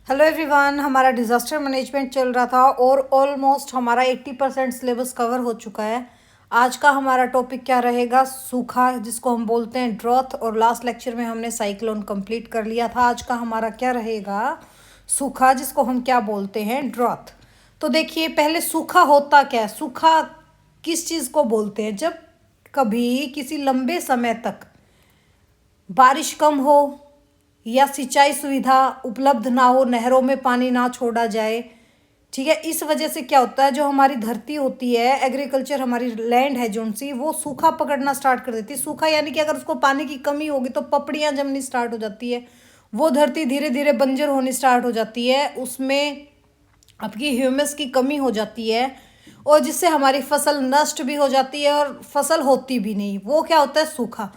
Hello everyone, हमारा disaster management चल रहा था और ऑलमोस्ट हमारा 80% सिलेबस कवर हो चुका है। आज का हमारा टॉपिक क्या रहेगा? सूखा, जिसको हम बोलते हैं ड्रॉथ। और लास्ट लेक्चर में हमने साइक्लोन कंप्लीट कर लिया था। आज का हमारा क्या रहेगा? सूखा, जिसको हम क्या बोलते हैं? ड्रॉथ। तो देखिए, पहले सूखा होता क्या है? सूखा किस चीज़ को बोलते हैं? जब कभी किसी लंबे समय तक बारिश कम हो या सिंचाई सुविधा उपलब्ध ना हो, नहरों में पानी ना छोड़ा जाए। ठीक है, इस वजह से क्या होता है, जो हमारी धरती होती है, एग्रीकल्चर, हमारी लैंड है जोन सी, वो सूखा पकड़ना स्टार्ट कर देती है। सूखा यानी कि अगर उसको पानी की कमी होगी तो पपड़ियाँ जमनी स्टार्ट हो जाती है। वो धरती धीरे धीरे बंजर होनी स्टार्ट हो जाती है, उसमें आपकी ह्यूमस की कमी हो जाती है और जिससे हमारी फसल नष्ट भी हो जाती है और फसल होती भी नहीं। वो क्या होता है? सूखा।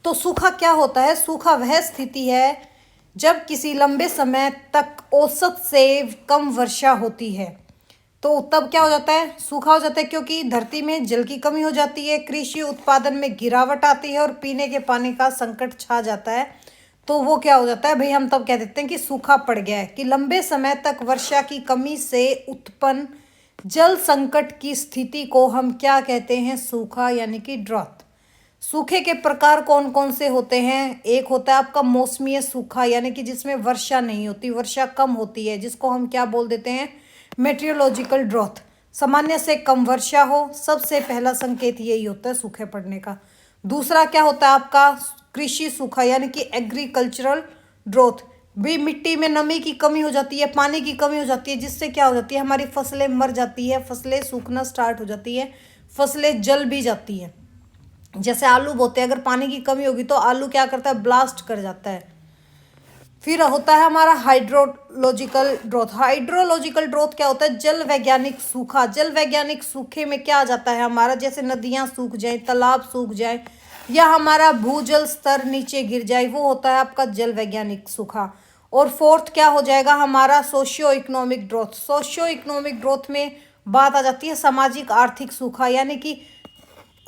तो सूखा क्या होता है? सूखा वह स्थिति है जब किसी लंबे समय तक औसत से कम वर्षा होती है। तो तब क्या हो जाता है? सूखा हो जाता है, क्योंकि धरती में जल की कमी हो जाती है, कृषि उत्पादन में गिरावट आती है और पीने के पानी का संकट छा जाता है। तो वो क्या हो जाता है भाई? हम तब कह देते हैं कि सूखा पड़ गया है, कि लंबे समय तक वर्षा की कमी से उत्पन्न जल संकट की स्थिति को हम क्या कहते हैं? सूखा, यानी कि ड्रॉथ। सूखे के प्रकार कौन कौन से होते हैं? एक होता है आपका मौसमीय सूखा, यानी कि जिसमें वर्षा नहीं होती, वर्षा कम होती है, जिसको हम क्या बोल देते हैं? Metrological drought. सामान्य से कम वर्षा हो, सबसे पहला संकेत यही होता है सूखे पड़ने का। दूसरा क्या होता है आपका? कृषि सूखा, यानी कि एग्रीकल्चरल ड्रॉथ। भी मिट्टी में नमी की कमी हो जाती है, पानी की कमी हो जाती है, जिससे क्या हो जाती है? हमारी फसलें मर जाती है, फसलें सूखना स्टार्ट हो जाती है, फसलें जल भी जाती हैं। जैसे आलू बोते हैं, अगर पानी की कमी होगी तो आलू क्या करता है? ब्लास्ट कर जाता है। फिर होता है हमारा हाइड्रोलॉजिकल ड्रॉथ। हाइड्रोलॉजिकल ड्रॉथ क्या होता है? जल वैज्ञानिक सूखा। जल वैज्ञानिक सूखे में क्या आ जाता है हमारा? जैसे नदियां सूख जाए, तालाब सूख जाए, या हमारा भूजल स्तर नीचे गिर जाए, वो होता है आपका जल वैज्ञानिक सूखा। और फोर्थ क्या हो जाएगा हमारा? Socio economic drought. Socio economic drought में बात आ जाती है सामाजिक आर्थिक सूखा, यानी कि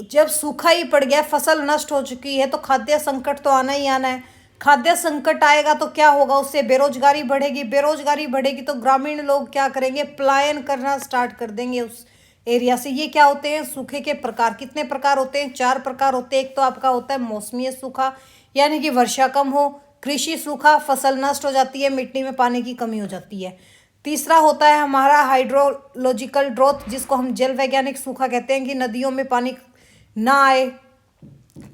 जब सूखा ही पड़ गया, फसल नष्ट हो चुकी है, तो खाद्य संकट तो आना ही आना है। खाद्य संकट आएगा तो क्या होगा? उससे बेरोजगारी बढ़ेगी, बेरोजगारी बढ़ेगी तो ग्रामीण लोग क्या करेंगे? पलायन करना स्टार्ट कर देंगे उस एरिया से। ये क्या होते हैं? सूखे के प्रकार। कितने प्रकार होते हैं? 4 प्रकार होते हैं। एक तो आपका होता है मौसमी सूखा, यानी कि वर्षा कम हो। कृषि सूखा, फसल नष्ट हो जाती है, मिट्टी में पानी की कमी हो जाती है। तीसरा होता है हमारा हाइड्रोलॉजिकल ड्रॉथ, जिसको हम जल वैज्ञानिक सूखा कहते हैं, कि नदियों में पानी ना आए,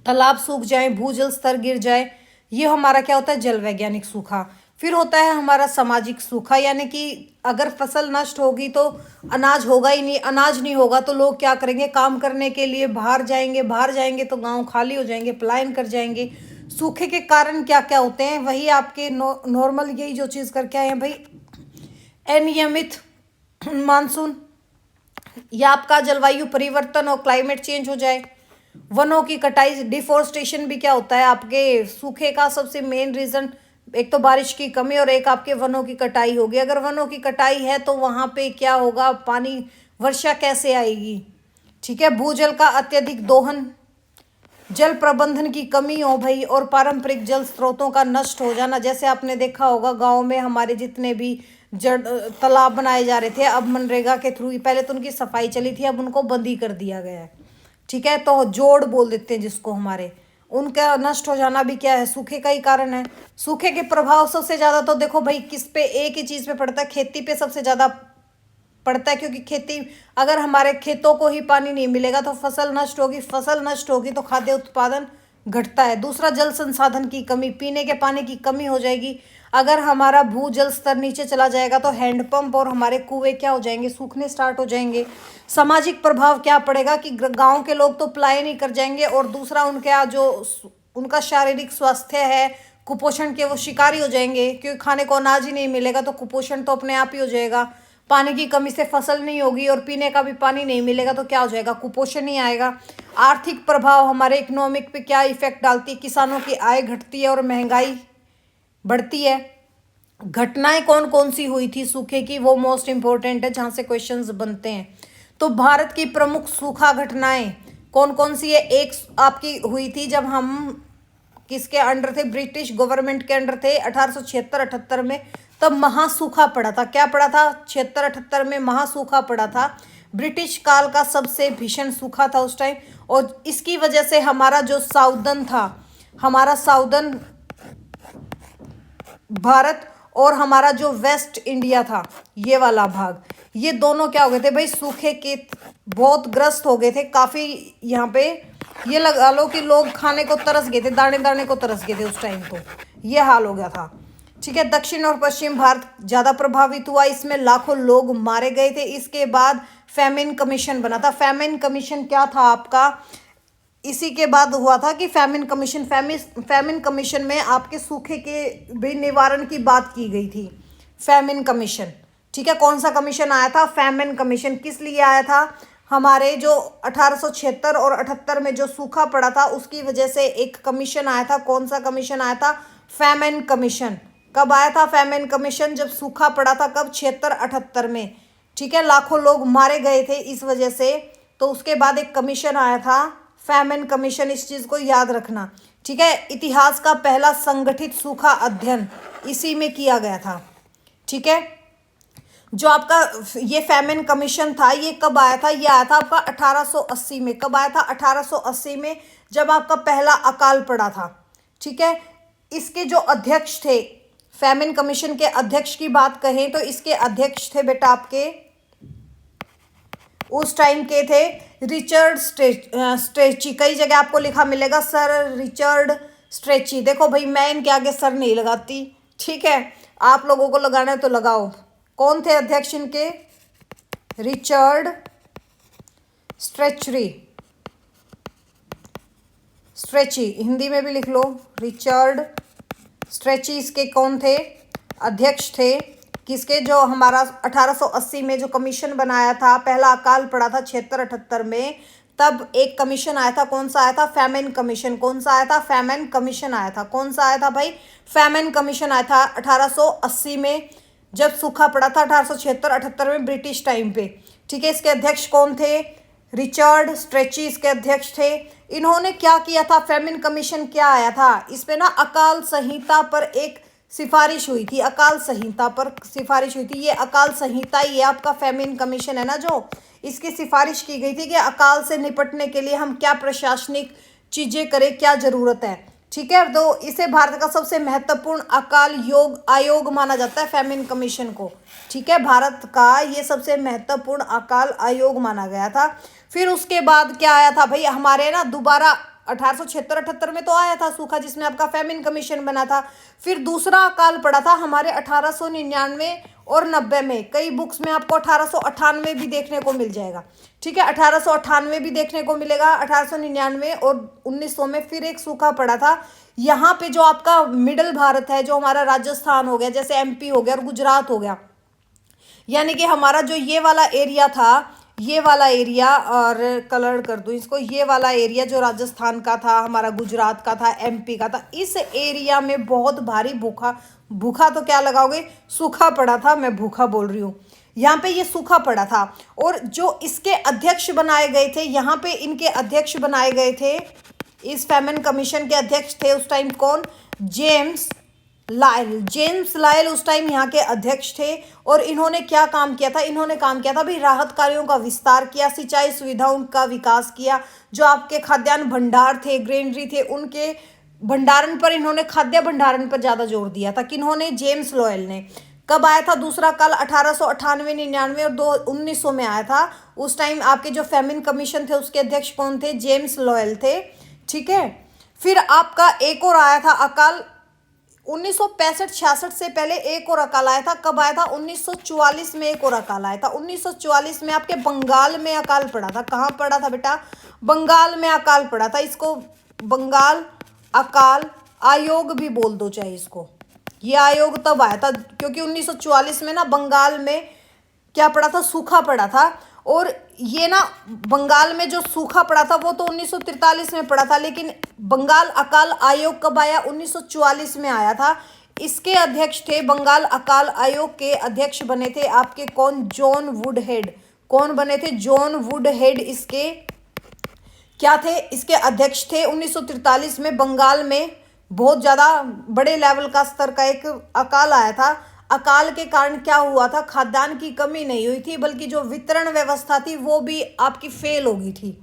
तालाब सूख जाए, भूजल स्तर गिर जाए। ये हमारा क्या होता है? जल वैज्ञानिक सूखा। फिर होता है हमारा सामाजिक सूखा, यानी कि अगर फसल नष्ट होगी तो अनाज होगा ही नहीं, अनाज नहीं होगा तो लोग क्या करेंगे? काम करने के लिए बाहर जाएंगे, बाहर जाएंगे तो गांव खाली हो जाएंगे, पलायन कर जाएंगे। सूखे के कारण क्या क्या होते हैं? वही आपके नॉर्मल यही जो चीज़ करके आए हैं भाई, अनियमित मानसून, या आपका जलवायु परिवर्तन और क्लाइमेट चेंज हो जाए। वनों की कटाई, डिफोरेस्टेशन भी क्या होता है आपके सूखे का सबसे मेन रीजन? एक तो बारिश की कमी और एक आपके वनों की कटाई होगी। अगर वनों की कटाई है तो वहां पे क्या होगा? पानी, वर्षा कैसे आएगी? ठीक है, भूजल का अत्यधिक दोहन, जल प्रबंधन की कमी हो भाई, और पारंपरिक जल स्रोतों का नष्ट हो जाना। जैसे आपने देखा होगा गांव में हमारे जितने भी जड़ तालाब बनाए जा रहे थे, अब मनरेगा के थ्रू, पहले तो उनकी सफाई चली थी, अब उनको बंद ही कर दिया गया है। ठीक है, तो जोड़ बोल देते हैं जिसको हमारे, उनका नष्ट हो जाना भी क्या है? सूखे का ही कारण है। सूखे के प्रभाव सबसे ज्यादा तो देखो भाई किस पे? एक ही चीज पे पड़ता है, खेती पे सबसे ज्यादा पड़ता है, क्योंकि खेती, अगर हमारे खेतों को ही पानी नहीं मिलेगा तो फसल नष्ट होगी, फसल नष्ट होगी तो खाद्य उत्पादन घटता है। दूसरा, जल संसाधन की कमी, पीने के पानी की कमी हो जाएगी। अगर हमारा भूजल स्तर नीचे चला जाएगा तो हैंडपंप और हमारे कुएं क्या हो जाएंगे? सूखने स्टार्ट हो जाएंगे। सामाजिक प्रभाव क्या पड़ेगा? कि गांव के लोग तो पलायन ही कर जाएंगे, और दूसरा उनके जो उनका शारीरिक स्वास्थ्य है, कुपोषण के वो शिकारी हो जाएंगे, क्योंकि खाने को अनाज ही नहीं मिलेगा तो कुपोषण तो अपने आप ही हो जाएगा। पानी की कमी से फसल नहीं होगी और पीने का भी पानी नहीं मिलेगा तो क्या हो जाएगा? कुपोषण ही आएगा। आर्थिक प्रभाव हमारे इकोनॉमिक पे क्या इफेक्ट डालती है? किसानों की आय घटती है और महंगाई बढ़ती है। घटनाएं कौन कौन सी हुई थी सूखे की, वो मोस्ट इंपॉर्टेंट है, जहां से क्वेश्चंस बनते हैं। तो भारत की प्रमुख सूखा घटनाएं कौन कौन सी है? एक आपकी हुई थी जब हम किसके अंडर थे? ब्रिटिश गवर्नमेंट के अंडर थे 1876-78 में। तब महासूखा पड़ा था। क्या पड़ा था? 76-78 में महासूखा पड़ा था। ब्रिटिश काल का सबसे भीषण सूखा था उस टाइम। और इसकी वजह से हमारा जो साउदर्न था, हमारा साउदर्न भारत और हमारा जो वेस्ट इंडिया था, ये वाला भाग, ये दोनों क्या हो गए थे भाई? सूखे के बहुत ग्रस्त हो गए थे काफ़ी। यहाँ पे ये लगा लो कि लोग खाने को तरस गए थे, दाने दाने को तरस गए थे उस टाइम। तो ये हाल हो गया था। ठीक है, दक्षिण और पश्चिम भारत ज़्यादा प्रभावित हुआ, इसमें लाखों लोग मारे गए थे। इसके बाद फैमिन कमीशन बना था। फैमिन कमीशन क्या था आपका? इसी के बाद हुआ था कि फैमिन कमीशन में आपके सूखे के भी निवारण की बात की गई थी। फैमिन कमीशन, ठीक है, कौन सा कमीशन आया था? Famine commission. किस लिए आया था? हमारे जो 1876 और 78 में जो सूखा पड़ा था उसकी वजह से एक कमीशन आया था। कौन सा कमीशन आया था? Famine commission. कब आया था फैमिन कमीशन? जब सूखा पड़ा था। कब? 76-78 में। ठीक है, लाखों लोग मारे गए थे इस वजह से। तो उसके बाद एक कमीशन आया था, फैमिन कमीशन। इस चीज़ को याद रखना। ठीक है, इतिहास का पहला संगठित सूखा अध्ययन इसी में किया गया था। ठीक है, जो आपका ये फैमिन कमीशन था, ये कब आया था? ये आया था आपका 1880 में। कब आया था? 1880 में, जब आपका पहला अकाल पड़ा था। ठीक है, इसके जो अध्यक्ष थे, फैमिन कमीशन के अध्यक्ष की बात कहें तो इसके अध्यक्ष थे बेटा आपके उस टाइम के थे रिचर्ड स्ट्रेची। कई जगह आपको लिखा मिलेगा सर रिचर्ड स्ट्रेची। देखो भाई, मैं इनके आगे सर नहीं लगाती। ठीक है, आप लोगों को लगाना है तो लगाओ। कौन थे अध्यक्ष इनके? रिचर्ड स्ट्रेची, हिंदी में भी लिख लो, रिचर्ड स्ट्रेची इसके कौन थे? अध्यक्ष थे। किसके? जो हमारा 1880 में जो कमीशन बनाया था, पहला अकाल पड़ा था 76-78 में, तब एक कमीशन आया था। कौन सा आया था? Famine commission. कौन सा आया था? फैमिन कमीशन आया था। कौन सा आया था भाई? फैमिन कमीशन आया था 1880 में, जब सूखा पड़ा था 1876-78 में ब्रिटिश टाइम पे। ठीक है, इसके अध्यक्ष कौन थे? रिचर्ड स्ट्रेची इसके अध्यक्ष थे। इन्होंने क्या किया था? फैमिन कमीशन क्या आया था? इस पे ना अकाल संहिता पर एक सिफारिश हुई थी। अकाल संहिता पर सिफारिश हुई थी। ये अकाल संहिता ही है आपका फैमिन कमीशन है ना, जो इसकी सिफारिश की गई थी कि अकाल से निपटने के लिए हम क्या प्रशासनिक चीज़ें करें, क्या ज़रूरत है। ठीक है, तो इसे भारत का सबसे महत्वपूर्ण अकाल आयोग माना जाता है, फैमिन कमीशन को। ठीक है, भारत का ये सबसे महत्वपूर्ण अकाल आयोग माना गया था। फिर उसके बाद क्या आया था भाई? हमारे ना दोबारा 1876-78 में तो आया था सूखा, जिसमें आपका फैमिन कमीशन बना था। फिर दूसरा अकाल पड़ा था हमारे 1899 और 90 में। कई बुक्स में आपको 1898 भी देखने को मिल जाएगा। ठीक है, 1898 भी देखने को मिलेगा। 1899 और 1900 में फिर एक सूखा पड़ा था। यहाँ पे जो आपका मिडल भारत है, जो हमारा राजस्थान हो गया, जैसे एमपी हो गया और गुजरात हो गया, यानी कि हमारा जो ये वाला एरिया था, ये वाला एरिया, और कलर कर दूं इसको, ये वाला एरिया जो राजस्थान का था, हमारा गुजरात का था, एमपी का था, इस एरिया में बहुत भारी भूखा तो क्या लगाओगे? सूखा पड़ा था। मैं भूखा बोल रही हूँ। यहाँ पे ये सूखा पड़ा था। और जो इसके अध्यक्ष बनाए गए थे, यहाँ पे इनके अध्यक्ष बनाए गए थे, इस फैमिन कमीशन के अध्यक्ष थे उस टाइम कौन? जेम्स लायल उस टाइम यहाँ के अध्यक्ष थे। और इन्होंने क्या काम किया था? इन्होंने काम किया था भाई, राहत कार्यों का विस्तार किया, सिंचाई सुविधाओं का विकास किया, जो आपके खाद्यान्न भंडार थे, ग्रेनरी थे, उनके भंडारण पर इन्होंने, खाद्य भंडारण पर ज़्यादा जोर दिया था। किन्होंने? जेम्स लॉयल ने। कब आया था दूसरा काल? 1898, 99 और 1900 में आया था। उस टाइम आपके जो फैमिन कमीशन थे उसके अध्यक्ष कौन थे? जेम्स लॉयल थे। ठीक है, फिर आपका एक और आया था अकाल 1965-66 से पहले एक और अकाल आया था। कब आया था? 1944 में एक और अकाल आया था। 1944 में आपके बंगाल में अकाल पड़ा था। कहाँ पड़ा था बेटा? बंगाल में अकाल पड़ा था। इसको बंगाल अकाल आयोग भी बोल दो चाहे इसको। ये आयोग तब आया था क्योंकि 1944 में ना बंगाल में क्या पड़ा था? सूखा पड़ा था। और ये ना बंगाल में जो सूखा पड़ा था वो तो 1943 में पड़ा था, लेकिन बंगाल अकाल आयोग कब आया? 1944 में आया था। इसके अध्यक्ष थे, बंगाल अकाल आयोग के अध्यक्ष बने थे आपके कौन? जॉन वुडहेड। कौन बने थे? जॉन वुडहेड इसके क्या थे? इसके अध्यक्ष थे। 1943 में बंगाल में बहुत ज़्यादा बड़े लेवल का स्तर का एक अकाल आया था। अकाल के कारण क्या हुआ था, खाद्यान्न की कमी नहीं हुई थी, बल्कि जो वितरण व्यवस्था थी वो भी आपकी फेल हो गई थी।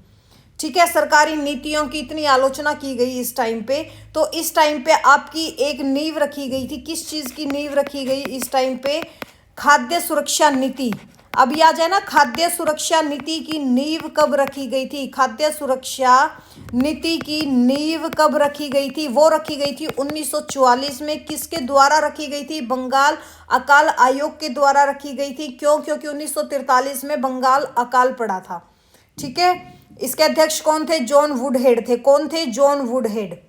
ठीक है, सरकारी नीतियों की इतनी आलोचना की गई इस टाइम पे, तो इस टाइम पे आपकी एक नींव रखी गई थी। किस चीज़ की नींव रखी गई इस टाइम पे? खाद्य सुरक्षा नीति। अब आ जाए ना, खाद्य सुरक्षा नीति की नींव कब रखी गई थी? खाद्य सुरक्षा नीति की नींव कब रखी गई थी? वो रखी गई थी 1944 में। किसके द्वारा रखी गई थी? बंगाल अकाल आयोग के द्वारा रखी गई थी। क्यों? क्योंकि 1943 में बंगाल अकाल पड़ा था। ठीक है, इसके अध्यक्ष कौन थे? जॉन वुडहेड थे। कौन थे? जॉन वुडहेड।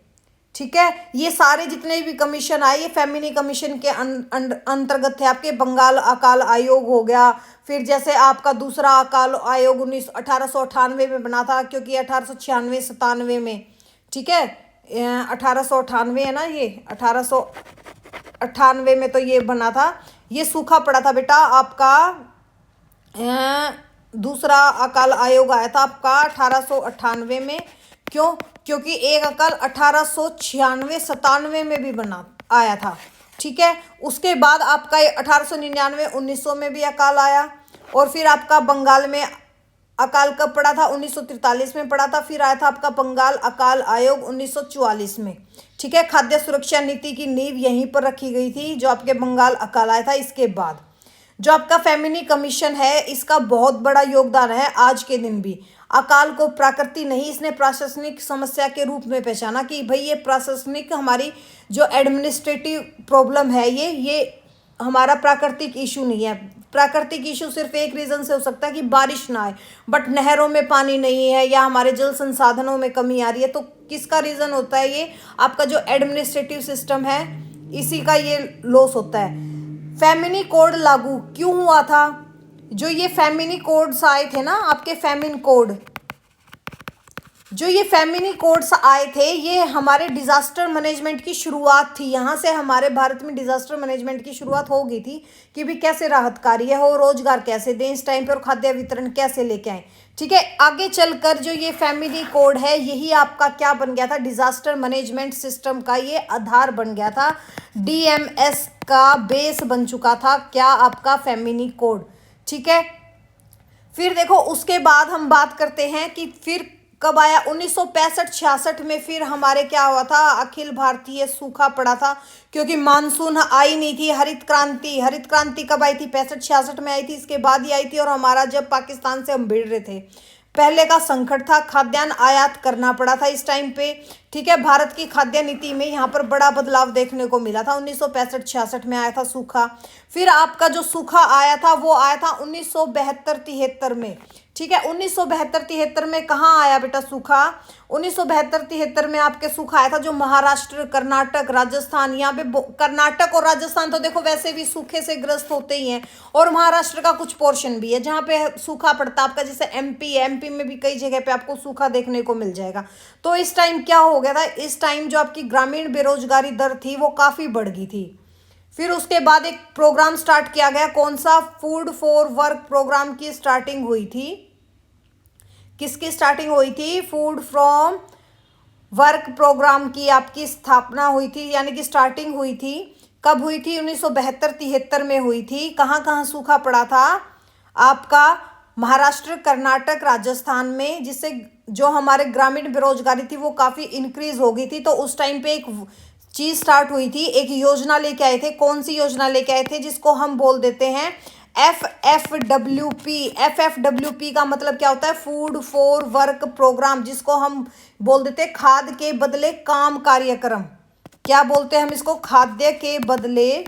ठीक है, ये सारे जितने भी कमीशन आए ये फेमिनी कमीशन के अंतर्गत थे। आपके बंगाल अकाल आयोग हो गया, फिर जैसे आपका दूसरा अकाल आयोग 1898 में बना था, क्योंकि 1896-97 में, ठीक है, 1898 है ना, ये 1898 में तो ये बना था। ये सूखा पड़ा था बेटा आपका। दूसरा अकाल आयोग आया था आपका 1898 में। क्यों? क्योंकि एक अकाल 1896-97 में भी बना आया था। ठीक है, उसके बाद आपका 1899-1900 में भी अकाल आया, और फिर आपका बंगाल में अकाल कब पड़ा था? 1943 में पड़ा था। फिर आया था आपका बंगाल अकाल आयोग 1944 में। ठीक है, खाद्य सुरक्षा नीति की नींव यहीं पर रखी गई थी, जो आपके बंगाल अकाल आया था। इसके बाद जो आपका फेमिनी कमीशन है, इसका बहुत बड़ा योगदान है आज के दिन भी। अकाल को प्राकृतिक नहीं, इसने प्रशासनिक समस्या के रूप में पहचाना कि भाई ये प्रशासनिक हमारी जो एडमिनिस्ट्रेटिव प्रॉब्लम है, ये हमारा प्राकृतिक इशू नहीं है। प्राकृतिक इशू सिर्फ एक रीज़न से हो सकता है कि बारिश ना आए, बट नहरों में पानी नहीं है या हमारे जल संसाधनों में कमी आ रही है, तो किसका रीज़न होता है? ये आपका जो एडमिनिस्ट्रेटिव सिस्टम है, इसी का ये लॉस होता है। फेमिनी कोड लागू क्यों हुआ था? जो ये फेमिनी कोड्स आए थे ना आपके, फेमिन कोड, जो ये फेमिनी कोड्स आए थे, ये हमारे डिजास्टर मैनेजमेंट की शुरुआत थी। यहाँ से हमारे भारत में डिजास्टर मैनेजमेंट की शुरुआत हो गई थी कि भी कैसे राहत कार्य हो, रोजगार कैसे दें इस टाइम पर, और खाद्य वितरण कैसे लेके आए। ठीक है, आगे चलकर जो ये फेमिनी कोड है, यही आपका क्या बन गया था? डिजास्टर मैनेजमेंट सिस्टम का ये आधार बन गया था। DMS का बेस बन चुका था क्या? आपका फेमिनी कोड। ठीक है, फिर देखो उसके बाद हम बात करते हैं कि फिर कब आया? 1965-66 में फिर हमारे क्या हुआ था? अखिल भारतीय सूखा पड़ा था, क्योंकि मानसून आई नहीं थी। हरित क्रांति कब आई थी? 65-66 में आई थी, इसके बाद ही आई थी। और हमारा जब पाकिस्तान से हम भिड़ रहे थे, पहले का संकट था, खाद्यान्न आयात करना पड़ा था इस टाइम पे। ठीक है, भारत की खाद्य नीति में यहाँ पर बड़ा बदलाव देखने को मिला था। 1965-66 में आया था सूखा। फिर आपका जो सूखा आया था वो आया था 1972-73 में। ठीक है, 1972-73 में कहाँ आया बेटा सूखा? 1972-73 में आपके सूखा आया था जो महाराष्ट्र, कर्नाटक, राजस्थान, यहाँ पे कर्नाटक और राजस्थान तो देखो वैसे भी सूखे से ग्रस्त होते ही हैं, और महाराष्ट्र का कुछ पोर्शन भी है जहाँ पे सूखा पड़ता है आपका, जैसे एमपी में भी कई जगह पे आपको सूखा देखने को मिल जाएगा। तो इस टाइम क्या हो गया था? इस टाइम जो आपकी ग्रामीण बेरोजगारी दर थी वो काफ़ी बढ़ गई थी। फिर उसके बाद एक प्रोग्राम स्टार्ट किया गया, कौन सा? फूड फॉर वर्क प्रोग्राम की स्टार्टिंग हुई थी। किसकी स्टार्टिंग हुई थी? फूड फ्रॉम वर्क प्रोग्राम की आपकी स्थापना हुई थी, यानी कि स्टार्टिंग हुई थी। कब हुई थी? 1972-73 में हुई थी। कहाँ कहाँ सूखा पड़ा था? आपका महाराष्ट्र, कर्नाटक, राजस्थान में, जिससे जो हमारे ग्रामीण बेरोजगारी थी वो काफ़ी इंक्रीज हो गई थी। तो उस टाइम पे एक चीज़ स्टार्ट हुई थी, एक योजना लेके आए थे। कौन सी योजना लेके आए थे? जिसको हम बोल देते हैं FFWP। FFWP का मतलब क्या होता है? फूड फॉर वर्क प्रोग्राम, जिसको हम बोल देते हैं खाद्य के बदले काम कार्यक्रम। क्या बोलते हैं हम इसको? खाद्य के बदले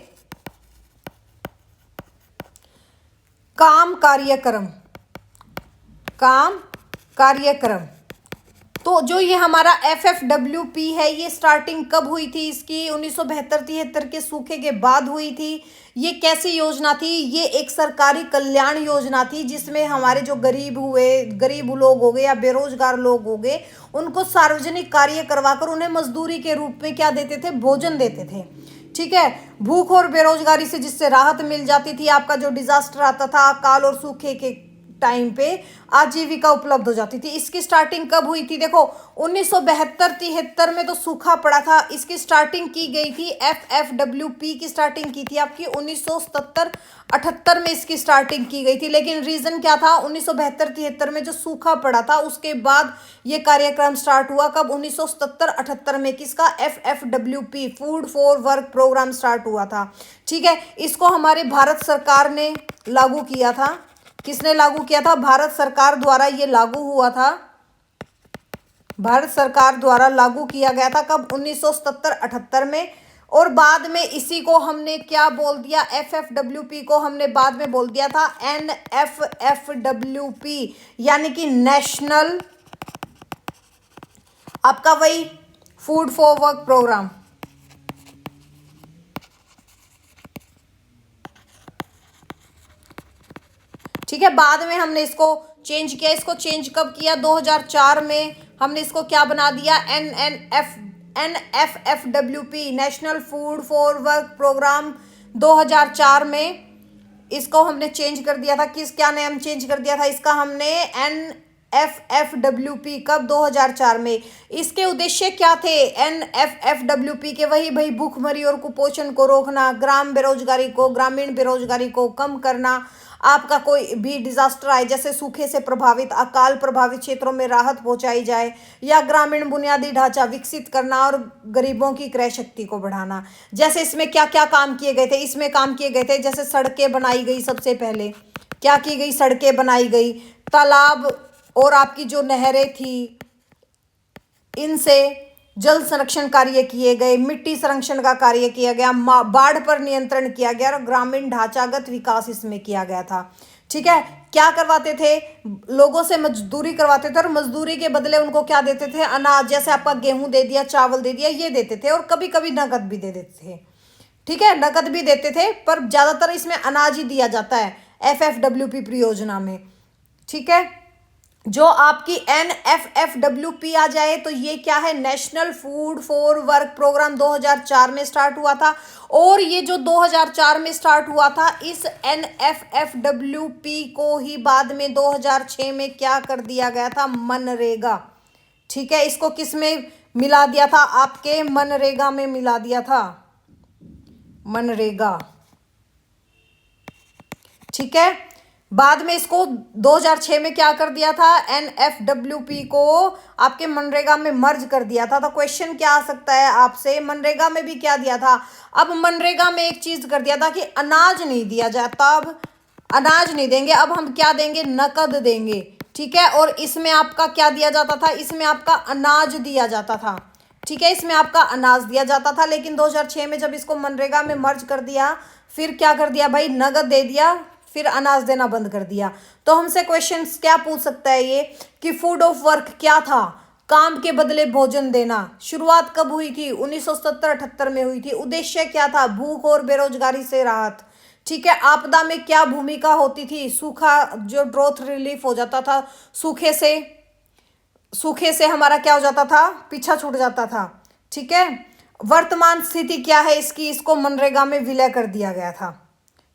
काम कार्यक्रम। काम कार्यक्रम। तो जो ये हमारा FFWP है, ये स्टार्टिंग कब हुई थी इसकी? 1972-73 के सूखे के बाद हुई थी। ये कैसी योजना थी? ये एक सरकारी कल्याण योजना थी, जिसमें हमारे जो गरीब लोग हो गए या बेरोजगार लोग हो गए, उनको सार्वजनिक कार्य करवाकर उन्हें मजदूरी के रूप में क्या देते थे? भोजन देते थे। ठीक है, भूख और बेरोजगारी से जिससे राहत मिल जाती थी। आपका जो डिजास्टर आता था अकाल और सूखे के टाइम पे आजीविका उपलब्ध हो जाती थी। इसकी स्टार्टिंग कब हुई थी? देखो 1972-73 में तो सूखा पड़ा था। इसकी स्टार्टिंग की गई थी FFWP की स्टार्टिंग की थी आपकी 1977-78 में इसकी स्टार्टिंग की गई थी। लेकिन रीजन क्या था? 1972-73 में जो सूखा पड़ा था उसके बाद ये कार्यक्रम स्टार्ट हुआ। कब? 1977-78 में। किसका? FFWP food for work programme start हुआ था। ठीक है, इसको हमारे भारत सरकार ने लागू किया था। किसने लागू किया था? भारत सरकार द्वारा ये लागू हुआ था। भारत सरकार द्वारा लागू किया गया था। कब? 1977-78 में। और बाद में इसी को हमने क्या बोल दिया? FFWP को हमने बाद में बोल दिया था NFFWP, यानी कि नेशनल आपका वही फूड फॉर वर्क प्रोग्राम। ठीक है, बाद में हमने इसको चेंज किया। इसको चेंज कब किया? 2004 में हमने इसको क्या बना दिया? NFFWP national food for work programme 2004 में इसको हमने चेंज कर दिया था। किस क्या नेम चेंज कर दिया था इसका? हमने NFFWP। कब? 2004 में। इसके उद्देश्य क्या थे NFFWP के? वही भाई भूखमरी और कुपोषण को रोकना, ग्रामीण बेरोजगारी को कम करना, आपका कोई भी डिजास्टर आए जैसे सूखे से प्रभावित, अकाल प्रभावित क्षेत्रों में राहत पहुंचाई जाए, या ग्रामीण बुनियादी ढांचा विकसित करना और गरीबों की क्रय शक्ति को बढ़ाना। जैसे इसमें क्या क्या काम किए गए थे? इसमें काम किए गए थे जैसे सड़कें बनाई गई। सबसे पहले क्या की गई? सड़कें बनाई गई। तालाब और आपकी जो नहरें थी इनसे जल संरक्षण कार्य किए गए, मिट्टी संरक्षण का कार्य किया गया, बाढ़ पर नियंत्रण किया गया और ग्रामीण ढांचागत विकास इसमें किया गया था। ठीक है, क्या करवाते थे? लोगों से मजदूरी करवाते थे और मजदूरी के बदले उनको क्या देते थे? अनाज। जैसे आपका गेहूं दे दिया, चावल दे दिया, ये देते थे। और कभी कभी नकद भी दे देते थे। ठीक है, नकद भी देते थे पर ज्यादातर इसमें अनाज ही दिया जाता है FFWP परियोजना में। ठीक है, जो आपकी NFFWP आ जाए तो ये क्या है? National food for work programme 2004 में स्टार्ट हुआ था। और ये जो 2004 में स्टार्ट हुआ था, इस NFFWP को ही बाद में 2006 में क्या कर दिया गया था? मनरेगा। ठीक है, इसको किस में मिला दिया था? आपके मनरेगा में मिला दिया था, मनरेगा। ठीक है, बाद में इसको 2006 में क्या कर दिया था? NFWP को आपके मनरेगा में मर्ज कर दिया था। तो क्वेश्चन क्या आ सकता है आपसे? मनरेगा में भी क्या दिया था? अब मनरेगा में एक चीज कर दिया था कि अनाज नहीं दिया जाता। अब अनाज नहीं देंगे, अब हम क्या देंगे? नकद देंगे। ठीक है, और इसमें आपका क्या दिया जाता था? इसमें आपका अनाज दिया जाता था। ठीक है, इसमें आपका अनाज दिया जाता था। लेकिन 2006 में जब इसको मनरेगा में मर्ज कर दिया, फिर क्या कर दिया भाई? नगद दे दिया, फिर अनाज देना बंद कर दिया। तो हमसे क्वेश्चन क्या पूछ सकता है ये कि फूड ऑफ वर्क क्या था? काम के बदले भोजन देना। शुरुआत कब हुई थी? 1977-78 में हुई थी। उद्देश्य क्या था? भूख और बेरोजगारी से राहत। ठीक है, आपदा में क्या भूमिका होती थी? सूखा, जो ड्रॉथ रिलीफ हो जाता था, सूखे से हमारा क्या हो जाता था? पीछा छूट जाता था। ठीक है, वर्तमान स्थिति क्या है इसकी? इसको मनरेगा में विलय कर दिया गया था।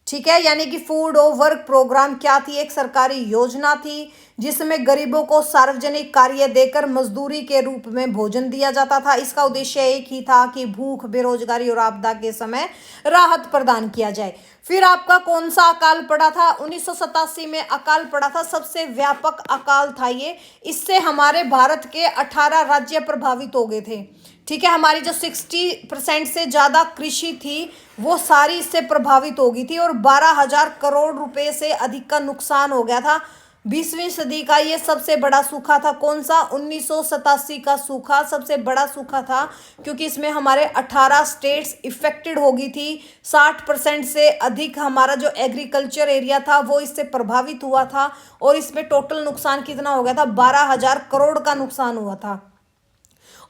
ठीक है, यानी कि फूड ऑफ वर्क प्रोग्राम क्या थी? एक सरकारी योजना थी जिसमें गरीबों को सार्वजनिक कार्य देकर मजदूरी के रूप में भोजन दिया जाता था। इसका उद्देश्य एक ही था कि भूख, बेरोजगारी और आपदा के समय राहत प्रदान किया जाए। फिर आपका कौन सा अकाल पड़ा था? 1987 में अकाल पड़ा था। सबसे व्यापक अकाल था ये। इससे हमारे भारत के 18 राज्य प्रभावित हो गए थे। ठीक है, हमारी जो 60% से ज़्यादा कृषि थी वो सारी इससे प्रभावित हो गई थी और 12,000 करोड़ रुपए से अधिक का नुकसान हो गया था। 20वीं सदी का ये सबसे बड़ा सूखा था। कौन सा? 1987 का सूखा सबसे बड़ा सूखा था, क्योंकि इसमें हमारे 18 स्टेट्स इफेक्टेड हो गई थी। 60% से अधिक हमारा जो एग्रीकल्चर एरिया था वो इससे प्रभावित हुआ था। और इसमें टोटल नुकसान कितना हो गया था? 12,000 करोड़ का नुकसान हुआ था।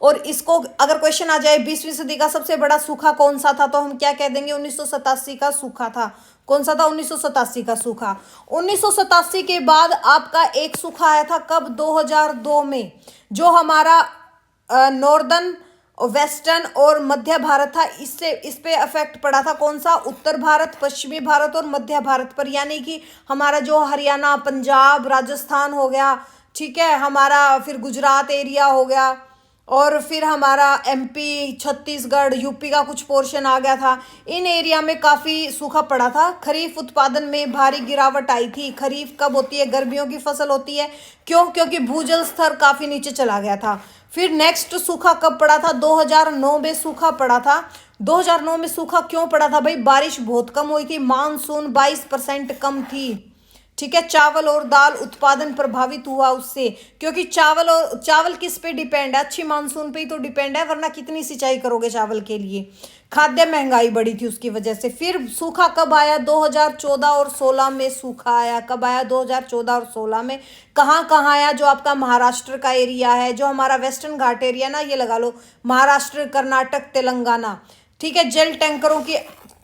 और इसको अगर क्वेश्चन आ जाए 20वीं सदी का सबसे बड़ा सूखा कौन सा था, तो हम क्या कह देंगे? 1987 का सूखा था। कौन सा था? 1987 का सूखा। 1987 के बाद आपका एक सूखा आया था। कब? 2002 में, जो हमारा नॉर्दर्न और वेस्टर्न और मध्य भारत था, इससे इस पे अफेक्ट पड़ा था कौन सा, उत्तर भारत, पश्चिमी भारत और मध्य भारत पर, यानी कि हमारा जो हरियाणा, पंजाब, राजस्थान हो गया, ठीक है, हमारा फिर गुजरात एरिया हो गया, और फिर हमारा एमपी, छत्तीसगढ़, यूपी का कुछ पोर्शन आ गया था। इन एरिया में काफ़ी सूखा पड़ा था। खरीफ उत्पादन में भारी गिरावट आई थी। खरीफ कब होती है, गर्मियों की फसल होती है, क्यों, क्योंकि भूजल स्तर काफ़ी नीचे चला गया था। फिर नेक्स्ट सूखा कब पड़ा था, 2009 में सूखा पड़ा था। 2009 में सूखा क्यों पड़ा था भाई, बारिश बहुत कम हुई थी, मानसून 22% कम थी, ठीक है। चावल और दाल उत्पादन प्रभावित हुआ उससे, क्योंकि चावल किस पे डिपेंड है, अच्छी मानसून पे ही तो डिपेंड है, वरना कितनी सिंचाई करोगे चावल के लिए। खाद्य महंगाई बढ़ी थी उसकी वजह से। फिर सूखा कब आया, 2014 और 16 में सूखा आया। कब आया, 2014 और 16 में। कहाँ कहाँ आया, जो आपका महाराष्ट्र का एरिया है, जो हमारा वेस्टर्न घाट एरिया ना, ये लगा लो महाराष्ट्र, कर्नाटक, तेलंगाना, ठीक है। जल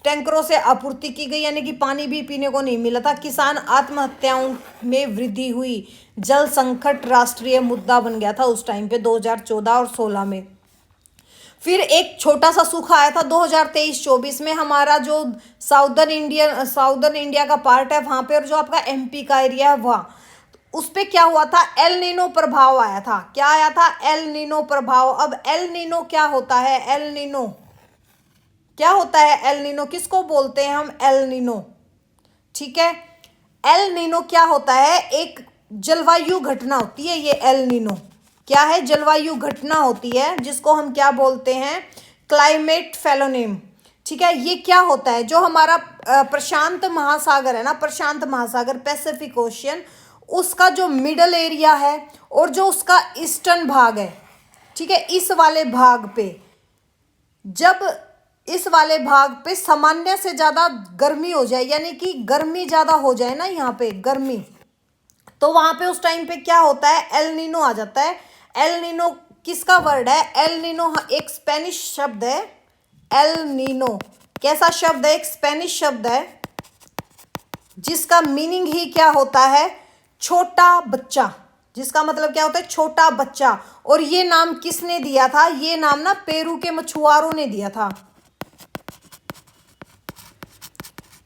टैंकरों से आपूर्ति की गई, यानी कि पानी भी पीने को नहीं मिला था। किसान आत्महत्याओं में वृद्धि हुई। जल संकट राष्ट्रीय मुद्दा बन गया था उस टाइम पे, 2014 और 16 में। फिर एक छोटा सा सूखा आया था 2023-24 में, हमारा जो साउदर्न इंडिया का पार्ट है वहां पे, और जो आपका एमपी का एरिया है वहाँ, उस पे क्या हुआ था, एल नीनो प्रभाव आया था। क्या आया था, एल नीनो प्रभाव। अब एल नीनो क्या होता है, एल नीनो क्या होता है, एल नीनो किसको बोलते हैं हम, एल नीनो, ठीक है। एल नीनो क्या होता है, एक जलवायु घटना होती है ये एल नीनो। क्या है, जलवायु घटना होती है, जिसको हम क्या बोलते हैं, क्लाइमेट फेनोमेनन, ठीक है। ये क्या होता है, जो हमारा प्रशांत महासागर है ना, प्रशांत महासागर, पैसिफिक ओशियन, उसका जो मिडल एरिया है और जो उसका ईस्टर्न भाग है, ठीक है, इस वाले भाग पे, जब इस वाले भाग पे सामान्य से ज़्यादा गर्मी हो जाए, यानी कि गर्मी ज़्यादा हो जाए ना यहाँ पे गर्मी, तो वहाँ पे उस टाइम पे क्या होता है, एल नीनो आ जाता है। एल नीनो किसका वर्ड है, एल नीनो एक स्पेनिश शब्द है। एल नीनो कैसा शब्द है, एक स्पेनिश शब्द है, जिसका मीनिंग ही क्या होता है, छोटा बच्चा, जिसका मतलब क्या होता है, छोटा बच्चा। और ये नाम किसने दिया था, ये नाम ना पेरू के मछुआरों ने दिया था,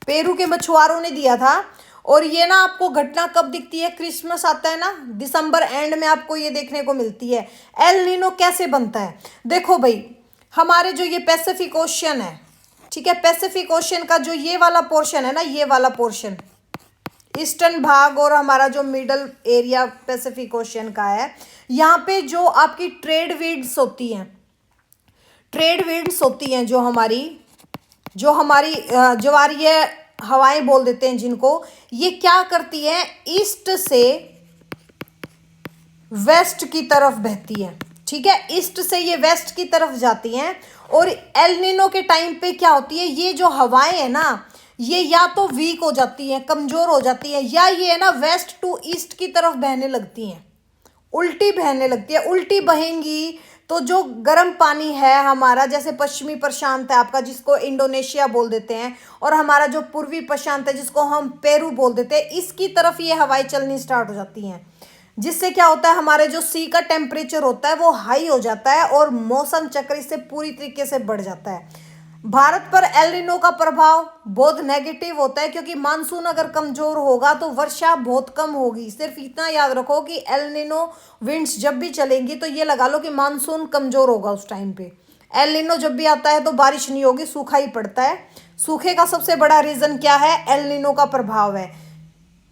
पेरू के मछुआरों ने दिया था। और ये ना आपको घटना कब दिखती है, क्रिसमस आता है ना, दिसंबर एंड में आपको ये देखने को मिलती है। एल नीनो कैसे बनता है, देखो भाई, हमारे जो ये पैसिफिक ओशियन है, ठीक है, पैसिफिक ओशियन का जो ये वाला पोर्शन है ना, ये वाला पोर्शन ईस्टर्न भाग और हमारा जो मिडल एरिया पैसिफिक ओशियन का है, यहाँ पे जो आपकी ट्रेड विंड्स होती हैं, ट्रेड विंड्स होती हैं, जो हमारी ज्वारीय हवाएं बोल देते हैं जिनको, ये क्या करती हैं, ईस्ट से वेस्ट की तरफ बहती है, ठीक है, ईस्ट से ये वेस्ट की तरफ जाती हैं। और एल नीनो के टाइम पे क्या होती है, ये जो हवाएं है ना, ये या तो वीक हो जाती हैं, कमजोर हो जाती हैं, या ये है ना वेस्ट टू ईस्ट की तरफ बहने लगती हैं, उल्टी बहने लगती है। उल्टी बहेंगी तो जो गर्म पानी है हमारा, जैसे पश्चिमी प्रशांत है आपका, जिसको इंडोनेशिया बोल देते हैं, और हमारा जो पूर्वी प्रशांत है, जिसको हम पेरू बोल देते हैं, इसकी तरफ ये हवाएं चलनी स्टार्ट हो जाती हैं, जिससे क्या होता है, हमारे जो सी का टेम्परेचर होता है वो हाई हो जाता है, और मौसम चक्र इससे पूरी तरीके से बढ़ जाता है। भारत पर एल नीनो का प्रभाव बहुत नेगेटिव होता है, क्योंकि मानसून अगर कमजोर होगा तो वर्षा बहुत कम होगी। सिर्फ इतना याद रखो कि एल नीनो विंड्स जब भी चलेंगी तो ये लगा लो कि मानसून कमजोर होगा उस टाइम पे। एल नीनो जब भी आता है तो बारिश नहीं होगी, सूखा ही पड़ता है। सूखे का सबसे बड़ा रीजन क्या है, एल नीनो का प्रभाव है।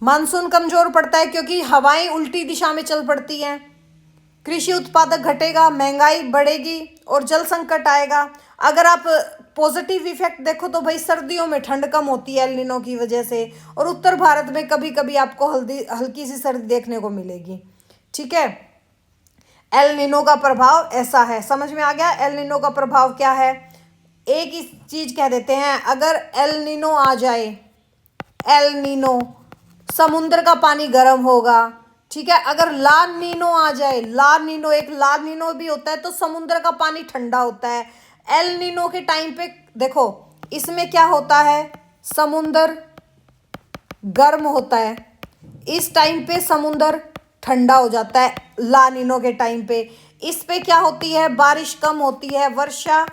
मानसून कमजोर पड़ता है क्योंकि हवाएं उल्टी दिशा में चल पड़ती हैं, कृषि उत्पादक घटेगा, महंगाई बढ़ेगी और जल संकट आएगा। अगर आप पॉजिटिव इफेक्ट देखो तो भाई सर्दियों में ठंड कम होती है एल नीनो की वजह से, और उत्तर भारत में कभी कभी आपको हल्की सी सर्दी देखने को मिलेगी, ठीक है। एल नीनो का प्रभाव ऐसा है, समझ में आ गया एल नीनो का प्रभाव क्या है। एक ही चीज कह देते हैं, अगर एल नीनो आ जाए, एल नीनो, समुद्र का पानी गर्म होगा, ठीक है। अगर ला नीनो आ जाए, ला नीनो, एक ला नीनो भी होता है, तो समुद्र का पानी ठंडा होता है। एल नीनो के टाइम पे देखो इसमें क्या होता है, समुद्र गर्म होता है, इस टाइम पे समुद्र ठंडा हो जाता है ला नीनो के टाइम पे। इस पे क्या होती है, बारिश कम होती है, वर्षा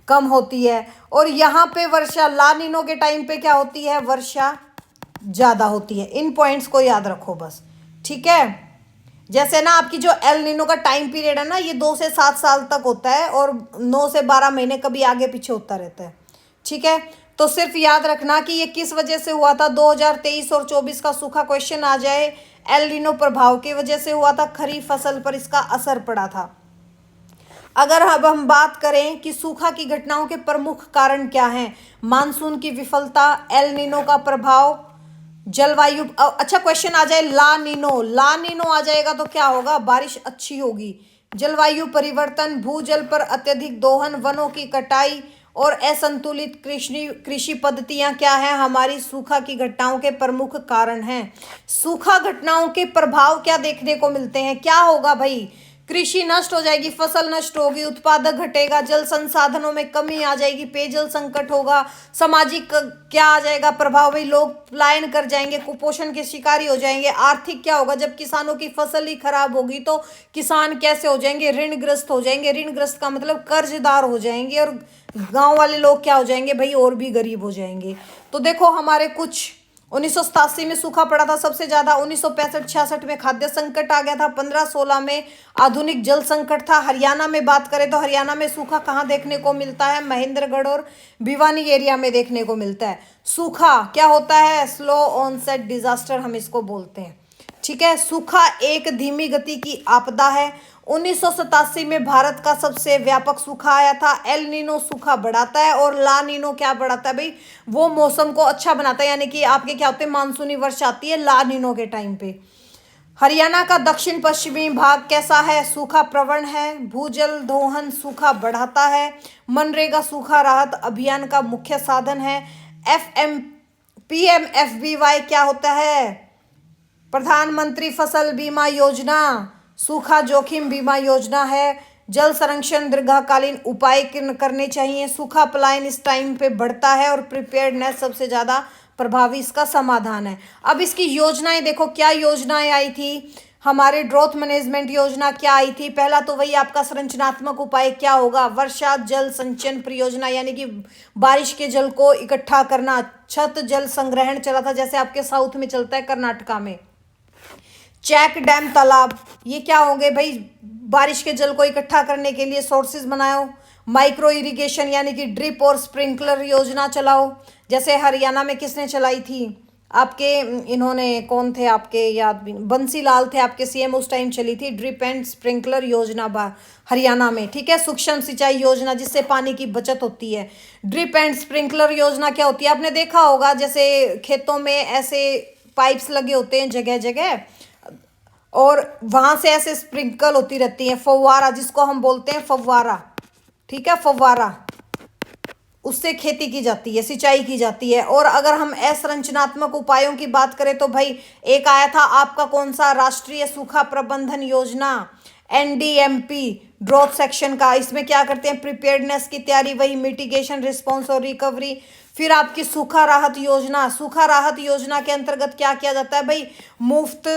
कम होती है। और यहाँ पे वर्षा ला नीनो के टाइम पे क्या होती है, वर्षा ज़्यादा होती है। इन पॉइंट्स को याद रखो बस, ठीक है। जैसे ना आपकी जो एल नीनो का टाइम पीरियड है ना, ये 2 से 7 साल तक होता है और 9 से 12 महीने कभी आगे पीछे होता रहता है, ठीक है। तो सिर्फ याद रखना कि ये किस वजह से हुआ था, 2023 और 24 का सूखा क्वेश्चन आ जाए, एल नीनो प्रभाव की वजह से हुआ था, खरीफ फसल पर इसका असर पड़ा था। अगर अब हम बात करें कि सूखा की घटनाओं के प्रमुख कारण क्या हैं, मानसून की विफलता, एल नीनो का प्रभाव, जलवायु। अच्छा क्वेश्चन आ जाए ला नीनो, ला नीनो आ जाएगा तो क्या होगा, बारिश अच्छी होगी। जलवायु परिवर्तन, भूजल पर अत्यधिक दोहन, वनों की कटाई और असंतुलित कृषि पद्धतियां क्या है, हमारी सूखा की घटनाओं के प्रमुख कारण हैं। सूखा घटनाओं के प्रभाव क्या देखने को मिलते हैं, क्या होगा भाई, कृषि नष्ट हो जाएगी, फसल नष्ट होगी, उत्पादक घटेगा, जल संसाधनों में कमी आ जाएगी, पेयजल संकट होगा, सामाजिक क्या आ जाएगा प्रभाव, भाई लोग पलायन कर जाएंगे, कुपोषण के शिकारी हो जाएंगे। आर्थिक क्या होगा, जब किसानों की फसल ही खराब होगी तो किसान कैसे हो जाएंगे, ऋणग्रस्त हो जाएंगे। ऋणग्रस्त का मतलब कर्जदार हो जाएंगे और गांव वाले लोग क्या हो जाएंगे भाई, और भी गरीब हो जाएंगे। तो देखो हमारे कुछ 1987 में सूखा पड़ा था सबसे ज्यादा, 1965-66 में खाद्य संकट आ गया था, 15-16 में आधुनिक जल संकट था। हरियाणा में बात करें तो हरियाणा में सूखा कहाँ देखने को मिलता है, महेंद्रगढ़ और भिवानी एरिया में देखने को मिलता है। सूखा क्या होता है, स्लो ऑनसेट डिजास्टर हम इसको बोलते हैं, ठीक है। सूखा एक धीमी गति की आपदा है। 1987 में भारत का सबसे व्यापक सूखा आया था। एल नीनो सूखा बढ़ाता है और ला नीनो क्या बढ़ाता है भाई, वो मौसम को अच्छा बनाता है, यानी कि आपके क्या होते हैं, मानसूनी वर्षा आती है ला नीनो के टाइम पे। हरियाणा का दक्षिण पश्चिमी भाग कैसा है, सूखा प्रवण है। भूजल दोहन सूखा बढ़ाता है। मनरेगा सूखा राहत अभियान का मुख्य साधन है। PMFBY क्या होता है, प्रधानमंत्री फसल बीमा योजना सूखा जोखिम बीमा योजना है। जल संरक्षण दीर्घकालीन उपाय करने चाहिए। सूखा पलायन इस टाइम पे बढ़ता है और प्रिपेयर्डनेस सबसे ज़्यादा प्रभावी इसका समाधान है। अब इसकी योजनाएं देखो, क्या योजनाएं आई थी, हमारे ड्रॉथ मैनेजमेंट योजना क्या आई थी। पहला तो वही आपका संरचनात्मक उपाय क्या होगा, वर्षा जल संचयन परियोजना, यानी कि बारिश के जल को इकट्ठा करना। छत जल संग्रहण चला था, जैसे आपके साउथ में चलता है कर्नाटका में। चेक डैम तालाब, ये क्या होंगे भाई, बारिश के जल को इकट्ठा करने के लिए सोर्सेज बनाओ। माइक्रो इरिगेशन यानी कि ड्रिप और स्प्रिंकलर योजना चलाओ, जैसे हरियाणा में किसने चलाई थी, आपके इन्होंने कौन थे आपके याद भी, बंसी लाल थे आपके सीएम, उस टाइम चली थी ड्रिप एंड स्प्रिंकलर योजना हरियाणा में, ठीक है। सूक्ष्म सिंचाई योजना, जिससे पानी की बचत होती है। ड्रिप एंड स्प्रिंकलर योजना क्या होती है, आपने देखा होगा जैसे खेतों में ऐसे पाइप्स लगे होते हैं जगह जगह, और वहां से ऐसे स्प्रिंकल होती रहती है, फव्वारा जिसको हम बोलते हैं फव्वारा, ठीक है, फव्वारा, उससे खेती की जाती है, सिंचाई की जाती है। और अगर हम असंरचनात्मक उपायों की बात करें तो भाई एक आया था आपका कौन सा, राष्ट्रीय सूखा प्रबंधन योजना, NDMP, ड्रॉथ सेक्शन का। इसमें क्या करते हैं, प्रिपेयर्डनेस की तैयारी, वही मिटिगेशन, रिस्पॉन्स और रिकवरी। फिर आपकी सूखा राहत योजना, सूखा राहत योजना के अंतर्गत क्या किया जाता है भाई, मुफ्त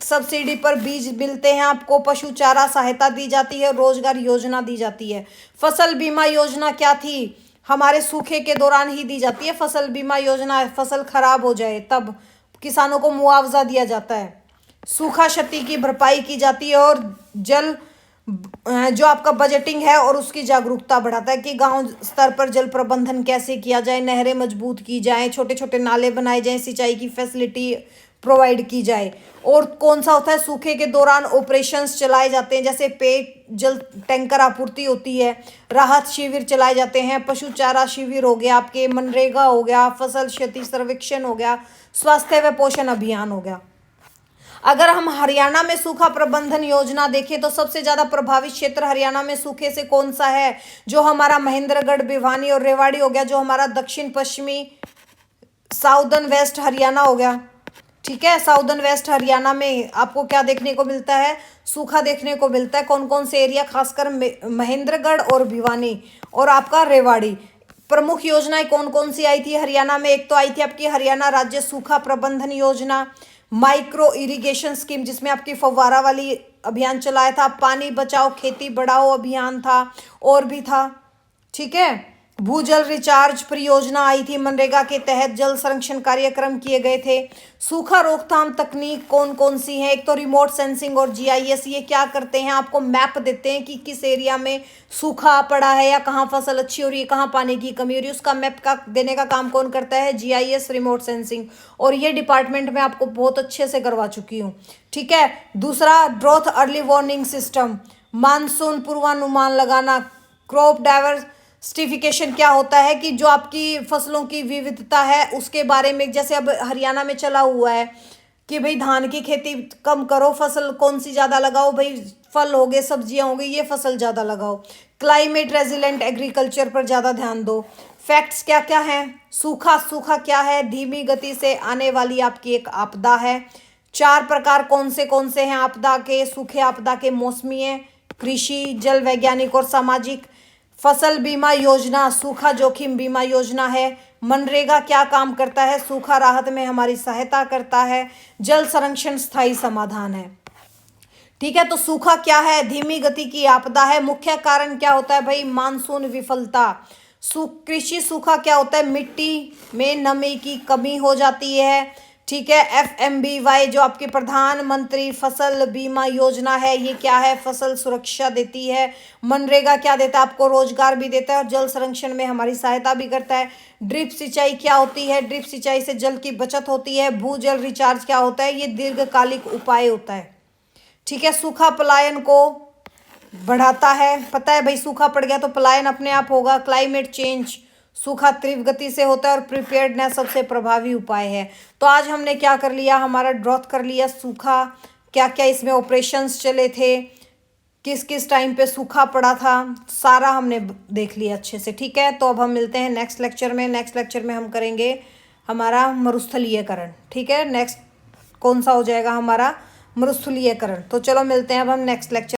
सब्सिडी पर बीज मिलते हैं आपको, पशु चारा सहायता दी जाती है, रोजगार योजना दी जाती है। फसल बीमा योजना क्या थी, हमारे सूखे के दौरान ही दी जाती है फसल बीमा योजना, फसल खराब हो जाए तब किसानों को मुआवजा दिया जाता है। सूखा क्षति की भरपाई की जाती है। और जल जो आपका बजटिंग है और उसकी जागरूकता बढ़ाता है कि गांव स्तर पर जल प्रबंधन कैसे किया जाए, नहरें मजबूत की जाए, छोटे छोटे नाले बनाए जाएं, सिंचाई की फैसिलिटी प्रोवाइड की जाए। और कौन सा होता है, सूखे के दौरान ऑपरेशंस चलाए जाते हैं, जैसे पेय जल टैंकर आपूर्ति होती है, राहत शिविर चलाए जाते हैं, पशु चारा शिविर हो गया आपके, मनरेगा हो गया, फसल क्षति सर्वेक्षण हो गया, स्वास्थ्य व पोषण अभियान हो गया। अगर हम हरियाणा में सूखा प्रबंधन योजना देखें तो सबसे ज्यादा प्रभावित क्षेत्र हरियाणा में सूखे से कौन सा है, जो हमारा महेंद्रगढ़, भिवानी और रेवाड़ी हो गया, जो हमारा दक्षिण पश्चिमी साउदर्न वेस्ट हरियाणा हो गया, ठीक है। साउदर्न वेस्ट हरियाणा में आपको क्या देखने को मिलता है, सूखा देखने को मिलता है। कौन कौन से एरिया, खासकर महेंद्रगढ़ और भिवानी और आपका रेवाड़ी। प्रमुख योजनाएं कौन कौन सी आई थी हरियाणा में, एक तो आई थी आपकी हरियाणा राज्य सूखा प्रबंधन योजना, माइक्रो इरिगेशन स्कीम, जिसमें आपकी फव्वारा वाली अभियान चलाया था, पानी बचाओ खेती बढ़ाओ अभियान था, और भी था। ठीक है, भूजल रिचार्ज परियोजना आई थी मनरेगा के तहत, जल संरक्षण कार्यक्रम किए गए थे। सूखा रोकथाम तकनीक कौन कौन सी है? एक तो रिमोट सेंसिंग और जीआईएस। ये क्या करते हैं? आपको मैप देते हैं कि किस एरिया में सूखा पड़ा है या कहाँ फसल अच्छी हो रही है, कहाँ पानी की कमी हो रही है। उसका मैप का देने का काम कौन करता है? GIS, remote sensing. और ये डिपार्टमेंट में आपको बहुत अच्छे से करवा चुकी हूँ। ठीक है, दूसरा drought early warning system, monsoon पूर्वानुमान लगाना। क्रॉप डाइवर्सिफिकेशन क्या होता है कि जो आपकी फसलों की विविधता है उसके बारे में, जैसे अब हरियाणा में चला हुआ है कि भाई धान की खेती कम करो, फसल कौन सी ज़्यादा लगाओ, भाई फल हो गए सब्जियां हो गई ये फसल ज़्यादा लगाओ। क्लाइमेट रेजिलेंट एग्रीकल्चर पर ज़्यादा ध्यान दो। फैक्ट्स क्या क्या हैं? सूखा, सूखा क्या है? धीमी गति से आने वाली आपकी एक आपदा है। 4 प्रकार कौन से हैं आपदा के? सूखे आपदा के मौसमी, कृषि, जल वैज्ञानिक और सामाजिक। फसल बीमा योजना सूखा जोखिम बीमा योजना है। मनरेगा क्या काम करता है? सूखा राहत में हमारी सहायता करता है। जल संरक्षण स्थायी समाधान है। ठीक है, तो सूखा क्या है? धीमी गति की आपदा है। मुख्य कारण क्या होता है भाई? मानसून विफलता। कृषि सूखा क्या होता है? मिट्टी में नमी की कमी हो जाती है। ठीक है, FMBY जो आपकी प्रधानमंत्री फसल बीमा योजना है, ये क्या है? फसल सुरक्षा देती है। मनरेगा क्या देता है? आपको रोजगार भी देता है और जल संरक्षण में हमारी सहायता भी करता है। ड्रिप सिंचाई क्या होती है? ड्रिप सिंचाई से जल की बचत होती है। भूजल रिचार्ज क्या होता है? ये दीर्घकालिक उपाय होता है। ठीक है, सूखा पलायन को बढ़ाता है। पता है भाई, सूखा पड़ गया तो पलायन अपने आप होगा। क्लाइमेट चेंज, सूखा तीव्र गति से होता है और प्रिपेयर्डनेस सबसे प्रभावी उपाय है। तो आज हमने क्या कर लिया? हमारा ड्रॉथ कर लिया, सूखा क्या क्या इसमें ऑपरेशंस चले थे, किस किस टाइम पे सूखा पड़ा था, सारा हमने देख लिया अच्छे से। ठीक है, तो अब हम मिलते हैं नेक्स्ट लेक्चर में। नेक्स्ट लेक्चर में हम करेंगे हमारा मरुस्थलीयकरण। ठीक है, नेक्स्ट कौन सा हो जाएगा हमारा? मरुस्थलीयकरण। तो चलो मिलते हैं अब हम नेक्स्ट लेक्चर।